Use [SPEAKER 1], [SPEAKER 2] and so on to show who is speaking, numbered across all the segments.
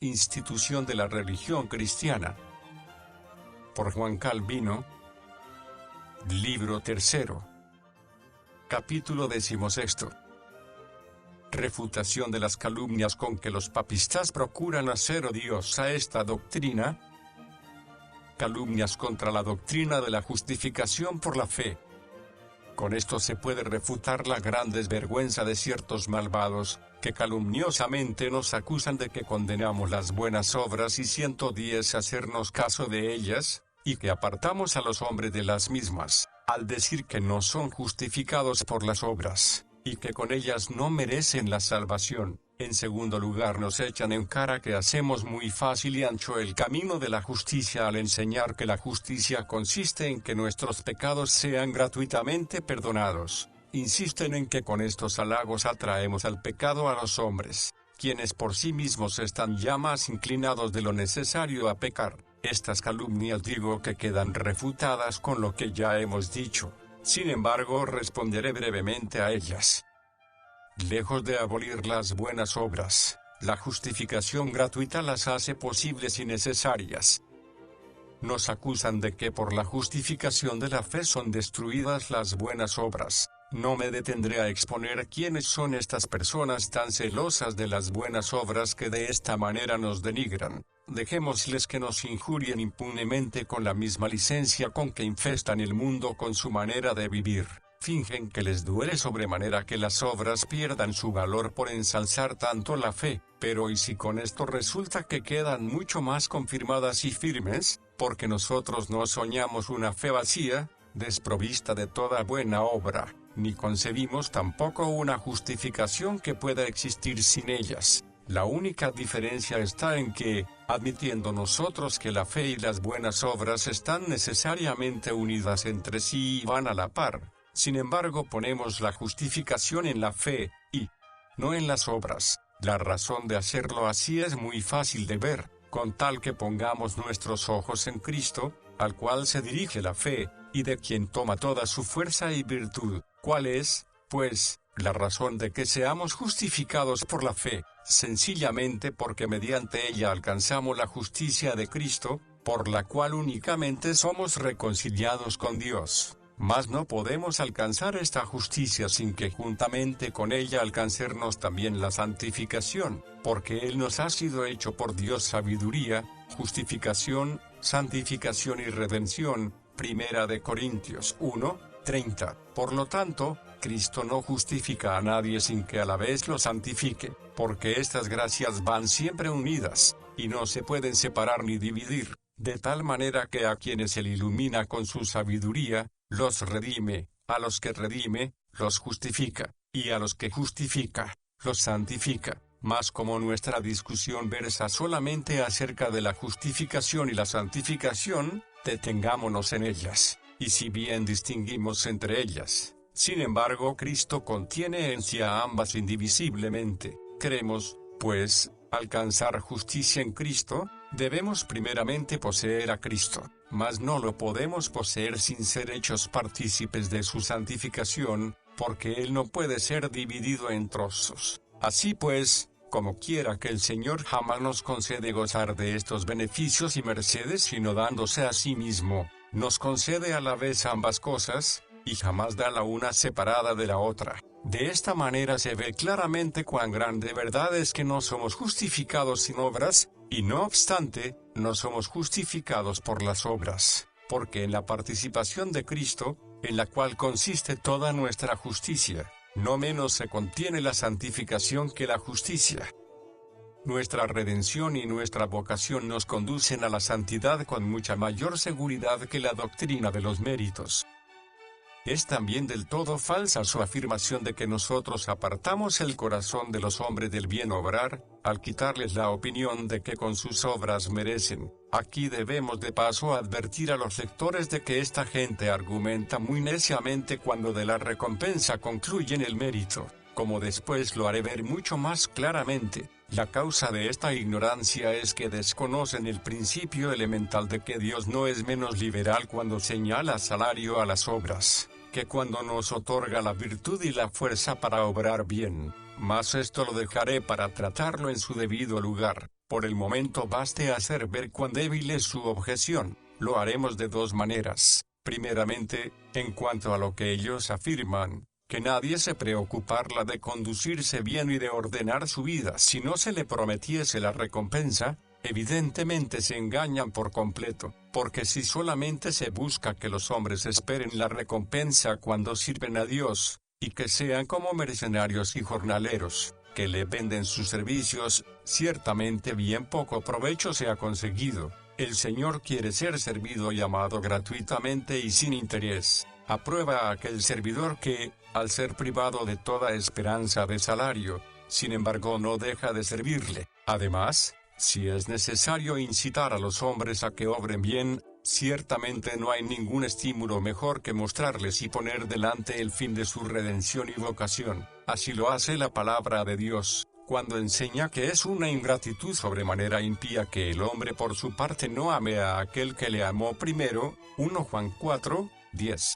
[SPEAKER 1] Institución de la religión cristiana. Por Juan Calvino. Libro tercero. Capítulo 16. Refutación de las calumnias con que los papistas procuran hacer odiosa esta doctrina. Calumnias contra la doctrina de la justificación por la fe. Con esto se puede refutar la gran desvergüenza de ciertos malvados, que calumniosamente nos acusan de que condenamos las buenas obras y 110 hacernos caso de ellas, y que apartamos a los hombres de las mismas, al decir que no son justificados por las obras, y que con ellas no merecen la salvación. En segundo lugar, nos echan en cara que hacemos muy fácil y ancho el camino de la justicia al enseñar que la justicia consiste en que nuestros pecados sean gratuitamente perdonados. Insisten en que con estos halagos atraemos al pecado a los hombres, quienes por sí mismos están ya más inclinados de lo necesario a pecar. Estas calumnias digo que quedan refutadas con lo que ya hemos dicho. Sin embargo, responderé brevemente a ellas. Lejos de abolir las buenas obras, la justificación gratuita las hace posibles y necesarias. Nos acusan de que por la justificación de la fe son destruidas las buenas obras. No me detendré a exponer quiénes son estas personas tan celosas de las buenas obras que de esta manera nos denigran. Dejémosles que nos injurien impunemente con la misma licencia con que infestan el mundo con su manera de vivir. Fingen que les duele sobremanera que las obras pierdan su valor por ensalzar tanto la fe, pero ¿y si con esto resulta que quedan mucho más confirmadas y firmes? Porque nosotros no soñamos una fe vacía, desprovista de toda buena obra, ni concebimos tampoco una justificación que pueda existir sin ellas. La única diferencia está en que, admitiendo nosotros que la fe y las buenas obras están necesariamente unidas entre sí y van a la par, sin embargo ponemos la justificación en la fe, y no en las obras. La razón de hacerlo así es muy fácil de ver, con tal que pongamos nuestros ojos en Cristo, al cual se dirige la fe, y de quien toma toda su fuerza y virtud. ¿Cuál es, pues, la razón de que seamos justificados por la fe? Sencillamente porque mediante ella alcanzamos la justicia de Cristo, por la cual únicamente somos reconciliados con Dios. Mas no podemos alcanzar esta justicia sin que juntamente con ella alcancemos también la santificación, porque Él nos ha sido hecho por Dios sabiduría, justificación, santificación y redención. Primera de Corintios 1:30. Por lo tanto, Cristo no justifica a nadie sin que a la vez lo santifique, porque estas gracias van siempre unidas, y no se pueden separar ni dividir, de tal manera que a quienes Él ilumina con su sabiduría, los redime, a los que redime, los justifica, y a los que justifica, los santifica. Mas como nuestra discusión versa solamente acerca de la justificación y la santificación, detengámonos en ellas, y si bien distinguimos entre ellas, sin embargo Cristo contiene en sí a ambas indivisiblemente. Queremos, pues, alcanzar justicia en Cristo, debemos primeramente poseer a Cristo, mas no lo podemos poseer sin ser hechos partícipes de su santificación, porque Él no puede ser dividido en trozos. Así pues, como quiera que el Señor jamás nos concede gozar de estos beneficios y mercedes sino dándose a sí mismo, nos concede a la vez ambas cosas, y jamás da la una separada de la otra. De esta manera se ve claramente cuán grande verdad es que no somos justificados sin obras, y no obstante, no somos justificados por las obras, porque en la participación de Cristo, en la cual consiste toda nuestra justicia, no menos se contiene la santificación que la justicia. Nuestra redención y nuestra vocación nos conducen a la santidad con mucha mayor seguridad que la doctrina de los méritos. Es también del todo falsa su afirmación de que nosotros apartamos el corazón de los hombres del bien obrar, al quitarles la opinión de que con sus obras merecen. Aquí debemos de paso advertir a los lectores de que esta gente argumenta muy neciamente cuando de la recompensa concluyen el mérito, como después lo haré ver mucho más claramente. La causa de esta ignorancia es que desconocen el principio elemental de que Dios no es menos liberal cuando señala salario a las obras, que cuando nos otorga la virtud y la fuerza para obrar bien. Mas esto lo dejaré para tratarlo en su debido lugar. Por el momento baste hacer ver cuán débil es su objeción. Lo haremos de dos maneras. Primeramente, en cuanto a lo que ellos afirman, que nadie se preocupará de conducirse bien y de ordenar su vida si no se le prometiese la recompensa. Evidentemente se engañan por completo, porque si solamente se busca que los hombres esperen la recompensa cuando sirven a Dios, y que sean como mercenarios y jornaleros, que le venden sus servicios, ciertamente bien poco provecho se ha conseguido. El Señor quiere ser servido y amado gratuitamente y sin interés. Aprueba a aquel servidor que, al ser privado de toda esperanza de salario, sin embargo no deja de servirle. Además, si es necesario incitar a los hombres a que obren bien, ciertamente no hay ningún estímulo mejor que mostrarles y poner delante el fin de su redención y vocación. Así lo hace la palabra de Dios, cuando enseña que es una ingratitud sobremanera impía que el hombre por su parte no ame a aquel que le amó primero. 1 Juan 4, 10.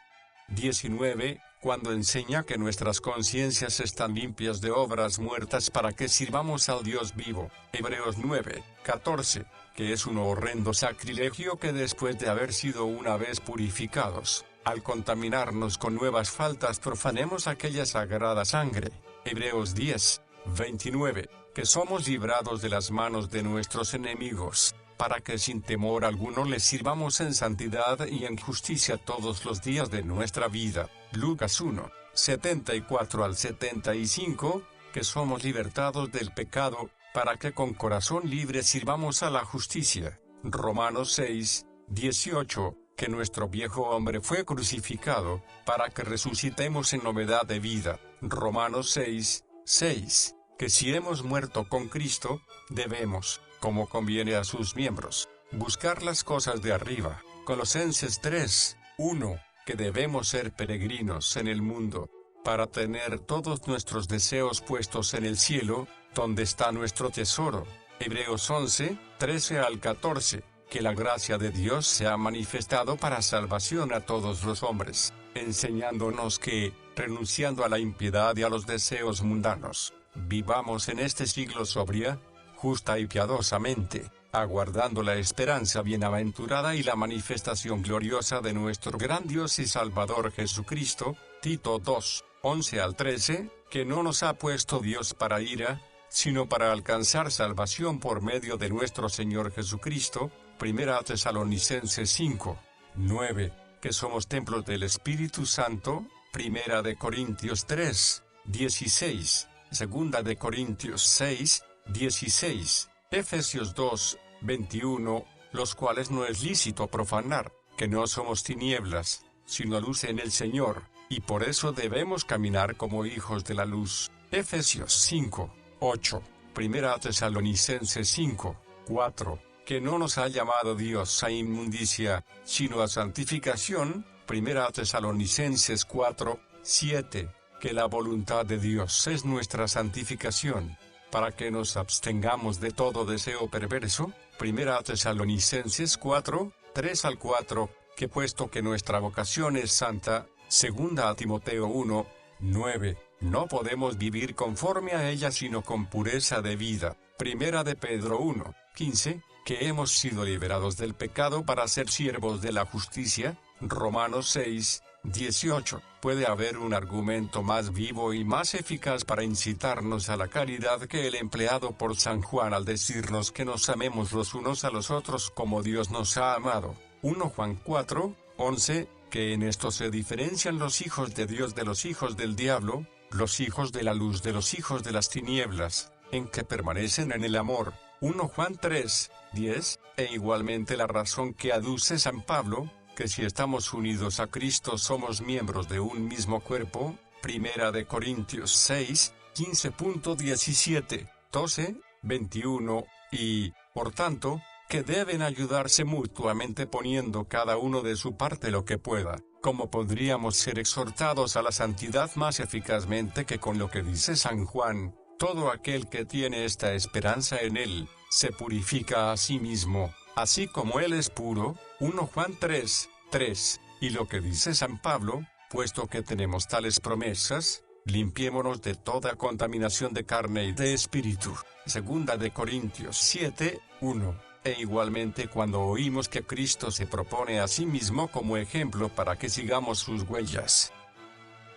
[SPEAKER 1] 19. Cuando enseña que nuestras conciencias están limpias de obras muertas para que sirvamos al Dios vivo. Hebreos 9, 14. Que es un horrendo sacrilegio que después de haber sido una vez purificados, al contaminarnos con nuevas faltas profanemos aquella sagrada sangre. Hebreos 10, 29. Que somos librados de las manos de nuestros enemigos, para que sin temor alguno les sirvamos en santidad y en justicia todos los días de nuestra vida. Lucas 1, 74 al 75, que somos libertados del pecado, para que con corazón libre sirvamos a la justicia. Romanos 6, 18, que nuestro viejo hombre fue crucificado, para que resucitemos en novedad de vida. Romanos 6, 6, que si hemos muerto con Cristo, debemos, como conviene a sus miembros, buscar las cosas de arriba. Colosenses 3, 1, que debemos ser peregrinos en el mundo, para tener todos nuestros deseos puestos en el cielo, donde está nuestro tesoro. Hebreos 11, 13 al 14, que la gracia de Dios se ha manifestado para salvación a todos los hombres, enseñándonos que, renunciando a la impiedad y a los deseos mundanos, vivamos en este siglo sobria, justa y piadosamente, aguardando la esperanza bienaventurada y la manifestación gloriosa de nuestro gran Dios y Salvador Jesucristo. Tito 2, 11 al 13, que no nos ha puesto Dios para ira, sino para alcanzar salvación por medio de nuestro Señor Jesucristo. Primera Tesalonicenses 5, 9, que somos templos del Espíritu Santo. Primera de Corintios 3, 16, Segunda de Corintios 6, 16, Efesios 2, 21, los cuales no es lícito profanar, que no somos tinieblas, sino luz en el Señor, y por eso debemos caminar como hijos de la luz. Efesios 5, 8, Primera Tesalonicenses 5, 4, que no nos ha llamado Dios a inmundicia, sino a santificación. Primera Tesalonicenses 4, 7, que la voluntad de Dios es nuestra santificación, para que nos abstengamos de todo deseo perverso. Primera Tesalonicenses 4, 3 al 4, que puesto que nuestra vocación es santa, segunda a Timoteo 1, 9, no podemos vivir conforme a ella sino con pureza de vida. Primera de Pedro 1, 15, que hemos sido liberados del pecado para ser siervos de la justicia. Romanos 6, 18. Puede haber un argumento más vivo y más eficaz para incitarnos a la caridad que el empleado por San Juan al decirnos que nos amemos los unos a los otros como Dios nos ha amado. 1 Juan 4, 11, que en esto se diferencian los hijos de Dios de los hijos del diablo, los hijos de la luz de los hijos de las tinieblas, en que permanecen en el amor. 1 Juan 3, 10, e igualmente la razón que aduce San Pablo, que si estamos unidos a Cristo somos miembros de un mismo cuerpo. Primera de Corintios 6, 15.17, 12, 21, y, por tanto, que deben ayudarse mutuamente poniendo cada uno de su parte lo que pueda. ¿Cómo podríamos ser exhortados a la santidad más eficazmente que con lo que dice San Juan? Todo aquel que tiene esta esperanza en él, se purifica a sí mismo, así como él es puro. 1 Juan 3, 3, y lo que dice San Pablo, puesto que tenemos tales promesas, limpiémonos de toda contaminación de carne y de espíritu. Segunda de Corintios 7, 1. E igualmente cuando oímos que Cristo se propone a sí mismo como ejemplo para que sigamos sus huellas.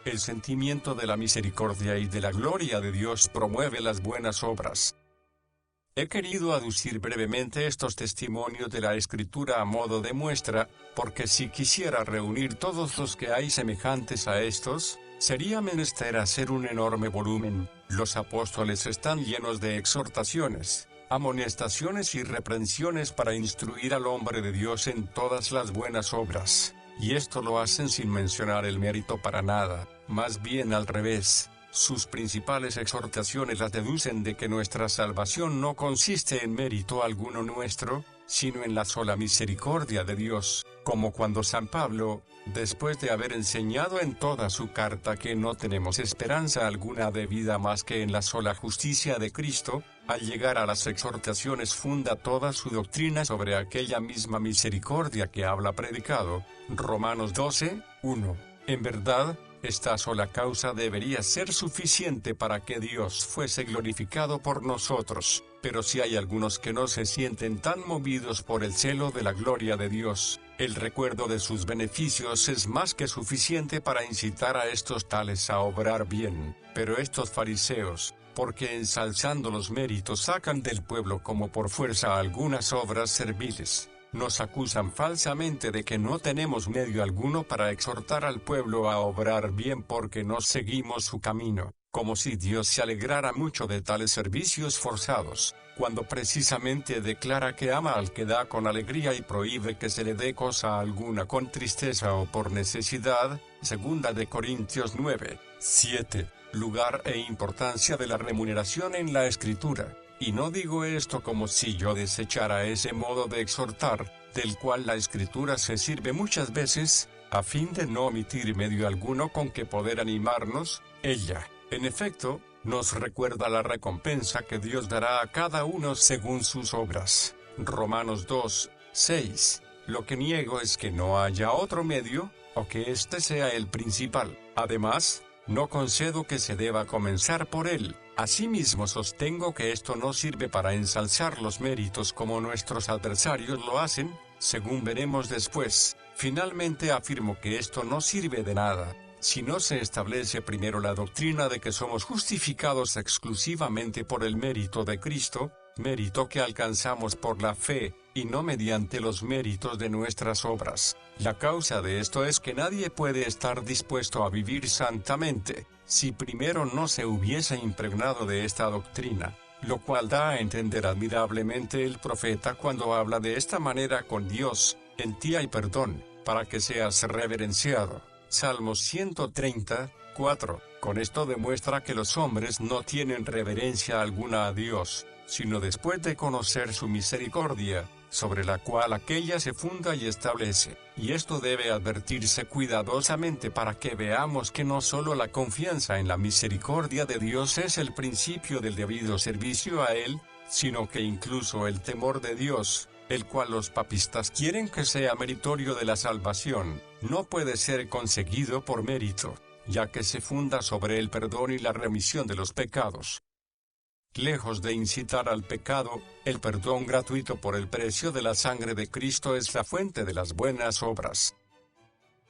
[SPEAKER 1] El sentimiento de la misericordia y de la gloria de Dios promueve las buenas obras. He querido aducir brevemente estos testimonios de la Escritura a modo de muestra, porque si quisiera reunir todos los que hay semejantes a estos, sería menester hacer un enorme volumen. Los apóstoles están llenos de exhortaciones, amonestaciones y reprensiones para instruir al hombre de Dios en todas las buenas obras, y esto lo hacen sin mencionar el mérito para nada, más bien al revés. Sus principales exhortaciones las deducen de que nuestra salvación no consiste en mérito alguno nuestro, sino en la sola misericordia de Dios, como cuando San Pablo, después de haber enseñado en toda su carta que no tenemos esperanza alguna de vida más que en la sola justicia de Cristo, al llegar a las exhortaciones funda toda su doctrina sobre aquella misma misericordia que habla predicado. Romanos 12, 1. En verdad, esta sola causa debería ser suficiente para que Dios fuese glorificado por nosotros, pero si hay algunos que no se sienten tan movidos por el celo de la gloria de Dios, el recuerdo de sus beneficios es más que suficiente para incitar a estos tales a obrar bien. Pero estos fariseos, porque ensalzando los méritos sacan del pueblo como por fuerza algunas obras serviles, nos acusan falsamente de que no tenemos medio alguno para exhortar al pueblo a obrar bien porque no seguimos su camino, como si Dios se alegrara mucho de tales servicios forzados, cuando precisamente declara que ama al que da con alegría y prohíbe que se le dé cosa alguna con tristeza o por necesidad. Segunda de Corintios 9, 7. Lugar e importancia de la remuneración en la Escritura. Y no digo esto como si yo desechara ese modo de exhortar, del cual la Escritura se sirve muchas veces, a fin de no omitir medio alguno con que poder animarnos. Ella, en efecto, nos recuerda la recompensa que Dios dará a cada uno según sus obras. Romanos 2, 6. Lo que niego es que no haya otro medio, o que éste sea el principal. Además, no concedo que se deba comenzar por él. Asimismo sostengo que esto no sirve para ensalzar los méritos como nuestros adversarios lo hacen, según veremos después. Finalmente afirmo que esto no sirve de nada, si no se establece primero la doctrina de que somos justificados exclusivamente por el mérito de Cristo, mérito que alcanzamos por la fe, y no mediante los méritos de nuestras obras. La causa de esto es que nadie puede estar dispuesto a vivir santamente, si primero no se hubiese impregnado de esta doctrina, lo cual da a entender admirablemente el profeta cuando habla de esta manera con Dios: en ti hay perdón, para que seas reverenciado. Salmos 130, 4. Con esto demuestra que los hombres no tienen reverencia alguna a Dios, sino después de conocer su misericordia, sobre la cual aquella se funda y establece. Y esto debe advertirse cuidadosamente para que veamos que no solo la confianza en la misericordia de Dios es el principio del debido servicio a Él, sino que incluso el temor de Dios, el cual los papistas quieren que sea meritorio de la salvación, no puede ser conseguido por mérito, ya que se funda sobre el perdón y la remisión de los pecados. Lejos de incitar al pecado, el perdón gratuito por el precio de la sangre de Cristo es la fuente de las buenas obras.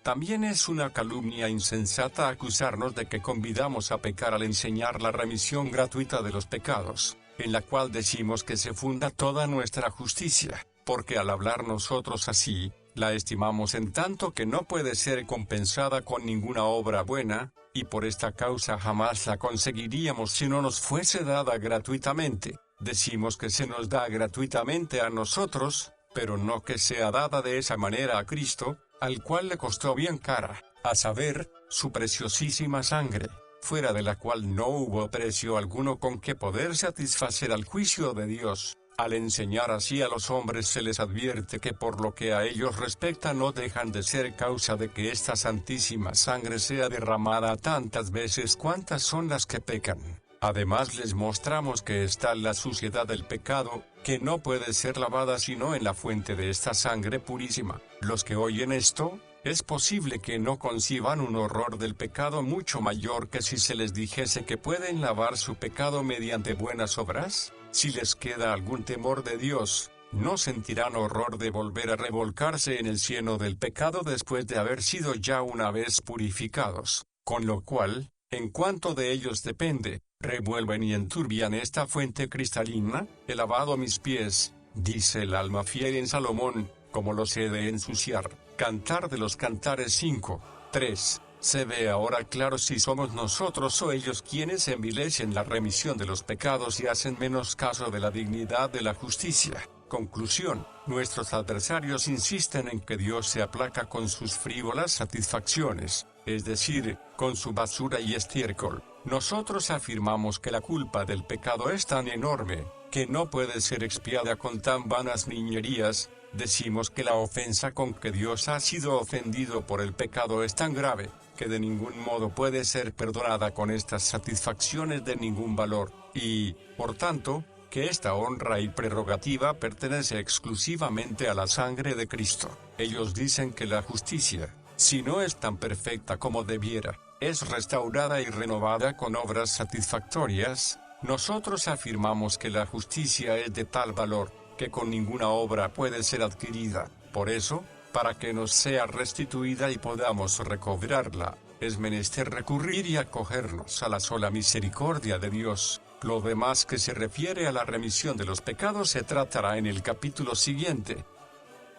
[SPEAKER 1] También es una calumnia insensata acusarnos de que convidamos a pecar al enseñar la remisión gratuita de los pecados, en la cual decimos que se funda toda nuestra justicia, porque al hablar nosotros así, la estimamos en tanto que no puede ser compensada con ninguna obra buena, y por esta causa jamás la conseguiríamos si no nos fuese dada gratuitamente. Decimos que se nos da gratuitamente a nosotros, pero no que sea dada de esa manera a Cristo, al cual le costó bien cara, a saber, su preciosísima sangre, fuera de la cual no hubo precio alguno con que poder satisfacer al juicio de Dios. Al enseñar así a los hombres se les advierte que por lo que a ellos respecta no dejan de ser causa de que esta santísima sangre sea derramada tantas veces cuantas son las que pecan. Además les mostramos que está la suciedad del pecado, que no puede ser lavada sino en la fuente de esta sangre purísima. Los que oyen esto, Es posible que no conciban un horror del pecado mucho mayor que si se les dijese que pueden lavar su pecado mediante buenas obras. Si les queda algún temor de Dios, no sentirán horror de volver a revolcarse en el cieno del pecado después de haber sido ya una vez purificados, con lo cual, en cuanto de ellos depende, revuelven y enturbian esta fuente cristalina. He lavado mis pies, dice el alma fiel en Salomón, como los he de ensuciar. Cantar de los Cantares 5:3. Se ve ahora claro si somos nosotros o ellos quienes envilecen la remisión de los pecados y hacen menos caso de la dignidad de la justicia. Conclusión: nuestros adversarios insisten en que Dios se aplaca con sus frívolas satisfacciones, es decir, con su basura y estiércol. Nosotros afirmamos que la culpa del pecado es tan enorme, que no puede ser expiada con tan vanas niñerías. Decimos que la ofensa con que Dios ha sido ofendido por el pecado es tan grave, que de ningún modo puede ser perdonada con estas satisfacciones de ningún valor, y, por tanto, que esta honra y prerrogativa pertenece exclusivamente a la sangre de Cristo. Ellos dicen que la justicia, si no es tan perfecta como debiera, es restaurada y renovada con obras satisfactorias. Nosotros afirmamos que la justicia es de tal valor, que con ninguna obra puede ser adquirida. Por eso, para que nos sea restituida y podamos recobrarla, es menester recurrir y acogernos a la sola misericordia de Dios. Lo demás que se refiere a la remisión de los pecados se tratará en el capítulo siguiente.